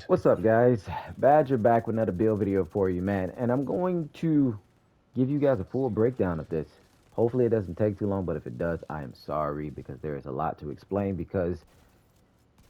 What's up, guys? Badger back with another build video for you, man. And I'm going to give you guys a full breakdown of this. Hopefully it doesn't take too long, but if it does, I am sorry because there is a lot to explain because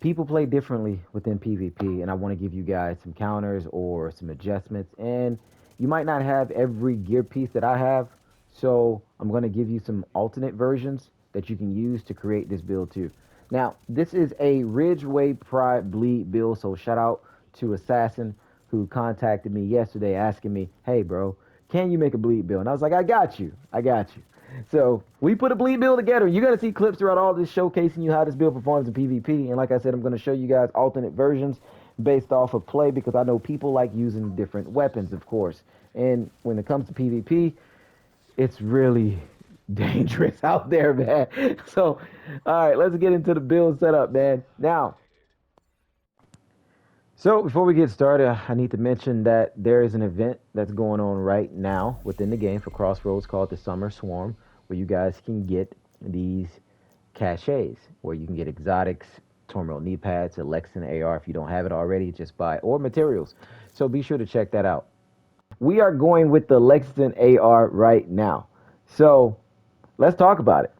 people play differently within PvP, and I want to give you guys some counters or some adjustments. And you might not have every gear piece that I have, so I'm going to give you some alternate versions that you can use to create this build too. Now, this is a Ridgeway Pride bleed build, so shout out to Assassin who contacted me yesterday asking me, hey bro, can you make a bleed build? And I was like, I got you. So we put a bleed build together. You're going to see clips throughout all this showcasing you how this build performs in PvP. And like I said, I'm going to show you guys alternate versions based off of play because I know people like using different weapons, of course. And when it comes to PvP, it's really dangerous out there, man. So, all right, let's get into the build setup, man. Now, so before we get started, I need to mention that there is an event that's going on right now within the game for Crossroads called the Summer Swarm, where you guys can get these caches, where you can get exotics, Tormo Kneepads, a Lexington AR if you don't have it already, just buy, or materials. So be sure to check that out. We are going with the Lexington AR right now. So let's talk about it.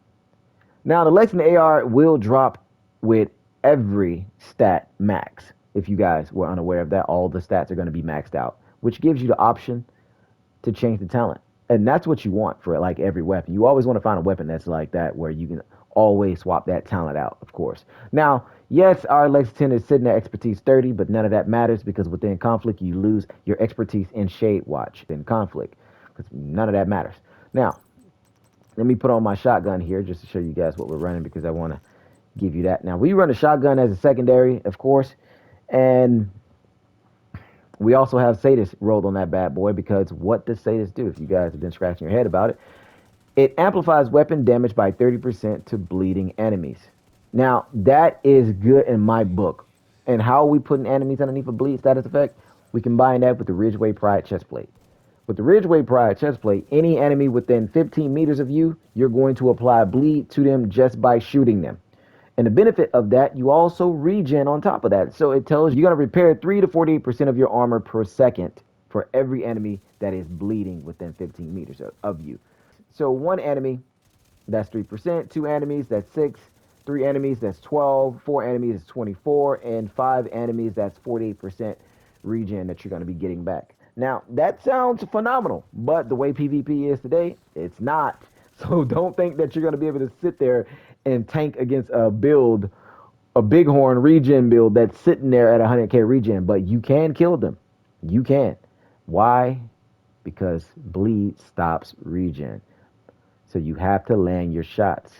Now, the Lexington AR will drop with every stat max. If you guys were unaware of that, all the stats are going to be maxed out, which gives you the option to change the talent. And that's what you want for like every weapon. You always want to find a weapon that's like that where you can always swap that talent out, of course. Now, yes, our Lexington is sitting at expertise 30, but none of that matters because within conflict, you lose your expertise in Shade Watch in conflict because none of that matters. Now, let me put on my shotgun here just to show you guys what we're running because I want to give you that. Now, we run a shotgun as a secondary, of course, and we also have Sadist rolled on that bad boy because what does Sadist do? If you guys have been scratching your head about it, it amplifies weapon damage by 30% to bleeding enemies. Now, that is good in my book. And how are we putting enemies underneath a bleed status effect? We combine that with the Ridgeway Pride Chest Plate. With the Ridgeway Pride Chest Plate, any enemy within 15 meters of you, you're going to apply bleed to them just by shooting them. And the benefit of that, you also regen on top of that. So it tells you you're going to repair 3 to 48% of your armor per second for every enemy that is bleeding within 15 meters of you. So one enemy, that's 3%. Two enemies, that's 6. Three enemies, that's 12. Four enemies, that's 24. And 5 enemies, that's 48% regen that you're going to be getting back. Now, that sounds phenomenal, but the way PvP is today, it's not. So don't think that you're going to be able to sit there and tank against a build, a bighorn regen build that's sitting there at 100k regen, but you can kill them. You can. Why? Because bleed stops regen. So you have to land your shots.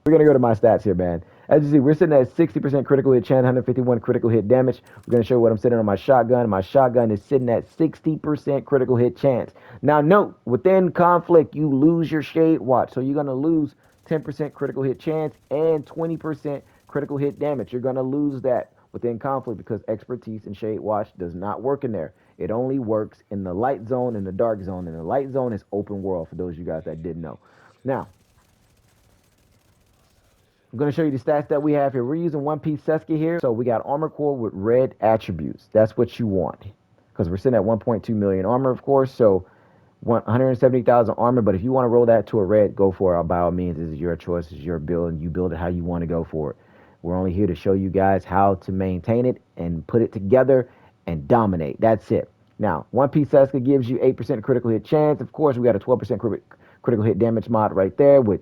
We're going to go to my stats here, man. As you see, we're sitting at 60% critical hit chance, 151 critical hit damage. We're going to show you what I'm sitting on my shotgun. My shotgun is sitting at 60% critical hit chance. Now, note, within conflict, you lose your Shade Watch. So you're going to lose 10% critical hit chance and 20% critical hit damage. You're going to lose that within conflict because expertise in Shade Watch does not work in there. It only works in the light zone and the dark zone. And the light zone is open world for those of you guys that didn't know. Now, I'm going to show you the stats that we have here. We're using one-piece Ceska here. So we got armor core with red attributes. That's what you want because we're sitting at 1.2 million armor, of course. So 170,000 armor. But if you want to roll that to a red, go for it. By all means, this is your choice. This is your build, and you build it how you want to go for it. We're only here to show you guys how to maintain it and put it together and dominate. That's it. Now, one-piece Ceska gives you 8% critical hit chance. Of course, we got a 12% critical hit damage mod right there with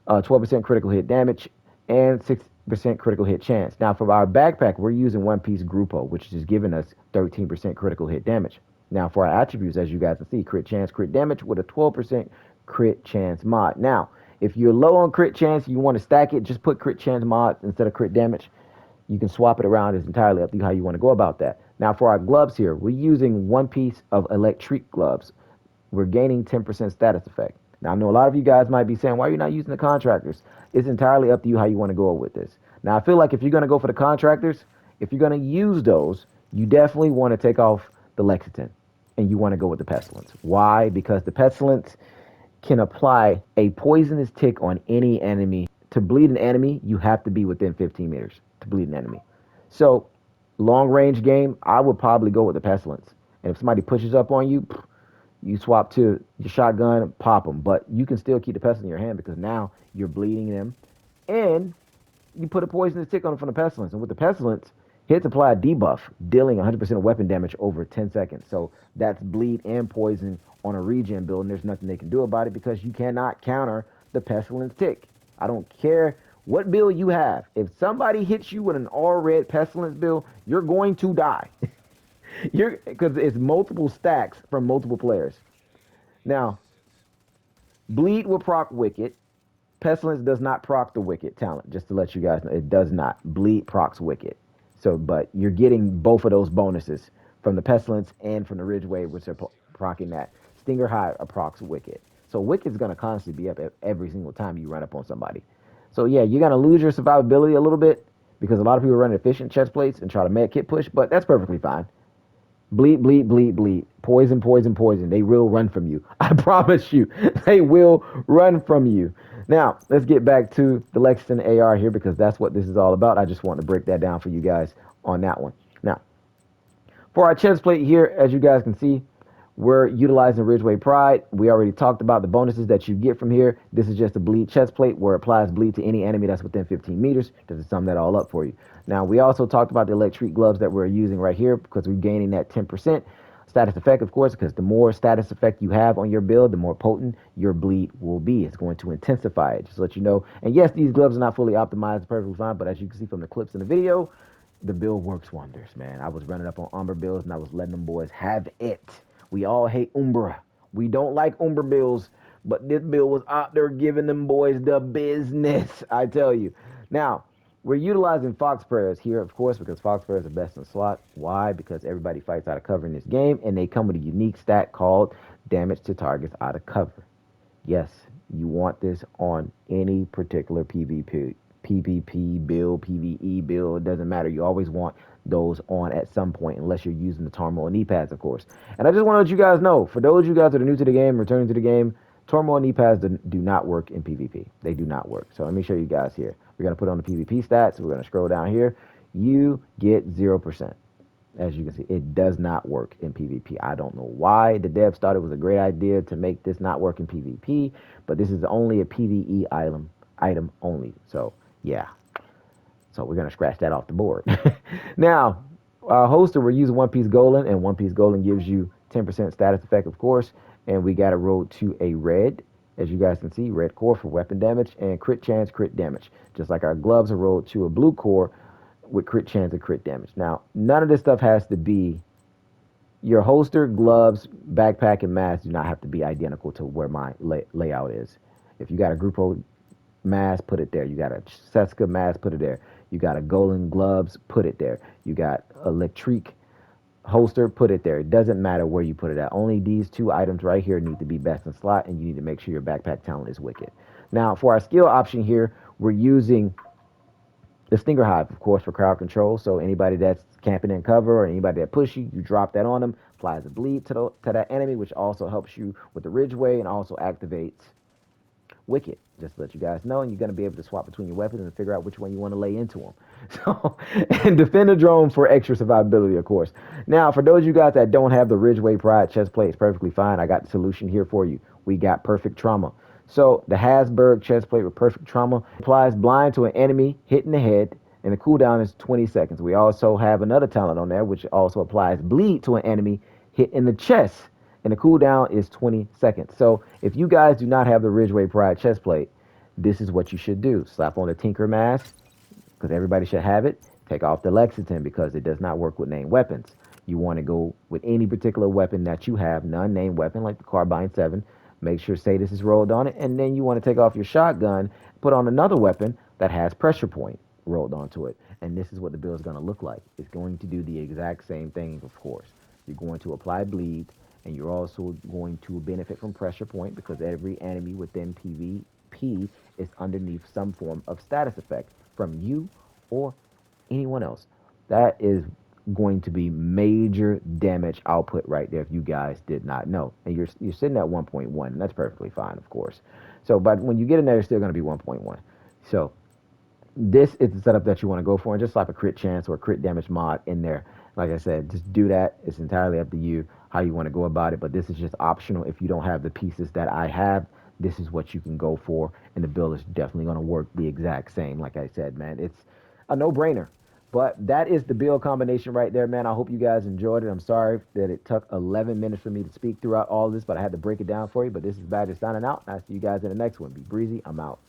12% critical hit damage and 6% critical hit chance. Now, for our backpack, we're using one-piece Grupo, which is giving us 13% critical hit damage. Now, for our attributes, as you guys can see, crit chance, crit damage with a 12% crit chance mod. Now, if you're low on crit chance, you want to stack it, just put crit chance mods instead of crit damage. You can swap it around. It's entirely up to you how you want to go about that. Now, for our gloves here, we're using one piece of Electrique Gloves. We're gaining 10% status effect. Now, I know a lot of you guys might be saying, why are you not using the contractors? It's entirely up to you how you want to go with this. Now, I feel like if you're going to go for the contractors, if you're going to use those, you definitely want to take off the Lexington and you want to go with the Pestilence. Why? Because the Pestilence can apply a poisonous tick on any enemy. To bleed an enemy, you have to be within 15 meters to bleed an enemy. So Long range game, I would probably go with the Pestilence. And if somebody pushes up on you, you swap to your shotgun, pop them. But you can still keep the Pestilence in your hand because now you're bleeding them. And you put a poisonous tick on them from the Pestilence. And with the Pestilence, hits apply a debuff, dealing 100% of weapon damage over 10 seconds. So that's bleed and poison on a regen build, and there's nothing they can do about it because you cannot counter the Pestilence tick. I don't care what build you have. If somebody hits you with an all red Pestilence build, you're going to die. Because it's multiple stacks from multiple players. Now, bleed will proc Wicked. Pestilence does not proc the Wicked talent, just to let you guys know. It does not. Bleed procs Wicked. So, but you're getting both of those bonuses from the Pestilence and from the Ridgeway, which are procking that. Stinger Hive procs Wicked. So Wicked's going to constantly be up every single time you run up on somebody. So yeah, you're going to lose your survivability a little bit because a lot of people run efficient chest plates and try to med kit push, but that's perfectly fine. Bleed, bleed, bleed, bleed. Poison, poison, poison. They will run from you. I promise you. They will run from you. Now, let's get back to the Lexington AR here because that's what this is all about. I just want to break that down for you guys on that one. Now, for our chest plate here, as you guys can see, we're utilizing Ridgeway Pride. We already talked about the bonuses that you get from here. This is just a bleed chest plate where it applies bleed to any enemy that's within 15 meters. Just to sum that all up for you. Now, we also talked about the Electrique Gloves that we're using right here because we're gaining that 10% status effect, of course, because the more status effect you have on your build, the more potent your bleed will be. It's going to intensify it, just to let you know. And yes, these gloves are not fully optimized, perfectly fine, but as you can see from the clips in the video, the build works wonders, man. I was running up on Umbra builds and I was letting them boys have it. We all hate Umbra. We don't like Umbra builds, but this build was out there giving them boys the business, I tell you. Now, we're utilizing Fox Prayers here, of course, because Fox Prayers are best in slot. Why? Because everybody fights out of cover in this game, and they come with a unique stat called damage to targets out of cover. Yes, you want this on any particular PvP build, PvE build, it doesn't matter. You always want those on at some point, unless you're using the Tormo Kneepads, of course. And I just want to let you guys know, for those of you guys that are new to the game, returning to the game, Tormo Kneepads do not work in PvP. They do not work. So let me show you guys here. We're going to put on the PvP stats. We're going to scroll down here. You get 0%. As you can see, it does not work in PvP. I don't know why the devs thought it was a great idea to make this not work in PvP, but this is only a PvE item only. So yeah, so we're going to scratch that off the board. Now, holster, we're using One Piece Golan, and One Piece Golan gives you 10% status effect, of course, and we got it rolled to a red. As you guys can see, red core for weapon damage and crit chance, crit damage. Just like our gloves are rolled to a blue core with crit chance and crit damage. Now, none of this stuff has to be, your holster, gloves, backpack, and mask do not have to be identical to where my layout is. If you got a Grupo mask, put it there. You got a Ceska mask, put it there. You got a Golan gloves, put it there. You got Electrique holster, put it there. It doesn't matter where you put it at. Only these two items right here need to be best in slot, and you need to make sure your backpack talent is wicked. Now, for our skill option here, we're using the Stinger Hive, of course, for crowd control. So anybody that's camping in cover or anybody that push you, you drop that on them, applies a bleed to that enemy, which also helps you with the Ridgeway and also activates Wicked, just to let you guys know. And you're going to be able to swap between your weapons and figure out which one you want to lay into them. So, and defend the drone for extra survivability, of course. Now, for those of you guys that don't have the Ridgeway Pride chest plate, it's perfectly fine. I got the solution here for you. We got Perfect Trauma. So the Hasburg Chest Plate with Perfect Trauma applies blind to an enemy hit in the head, and the cooldown is 20 seconds. We also have another talent on there, which also applies bleed to an enemy hit in the chest, and the cooldown is 20 seconds. So if you guys do not have the Ridgeway Pride chest plate, this is what you should do. Slap on the Tinker mask, because everybody should have it. Take off the Lexington, because it does not work with named weapons. You want to go with any particular weapon that you have, non-named weapon like the Carbine 7. Make sure Sadist is rolled on it, and then you want to take off your shotgun, put on another weapon that has pressure point rolled onto it. And this is what the build is going to look like. It's going to do the exact same thing, of course. You're going to apply bleed, and you're also going to benefit from pressure point, because every enemy within PvP is underneath some form of status effect from you or anyone else. That is going to be major damage output right there if you guys did not know. And you're sitting at 1.1, and that's perfectly fine, of course. So, but when you get in there, it's still going to be 1.1. So this is the setup that you want to go for, and just slap a crit chance or a crit damage mod in there. Like I said, just do that. It's entirely up to you how you want to go about it, but this is just optional. If you don't have the pieces that I have, this is what you can go for, and the build is definitely going to work the exact same. Like I said, man, it's a no-brainer. But that is the build combination right there, man. I hope you guys enjoyed it. I'm sorry that it took 11 minutes for me to speak throughout all of this, but I had to break it down for you. But this is Badger signing out. I'll see you guys in the next one. Be breezy. I'm out.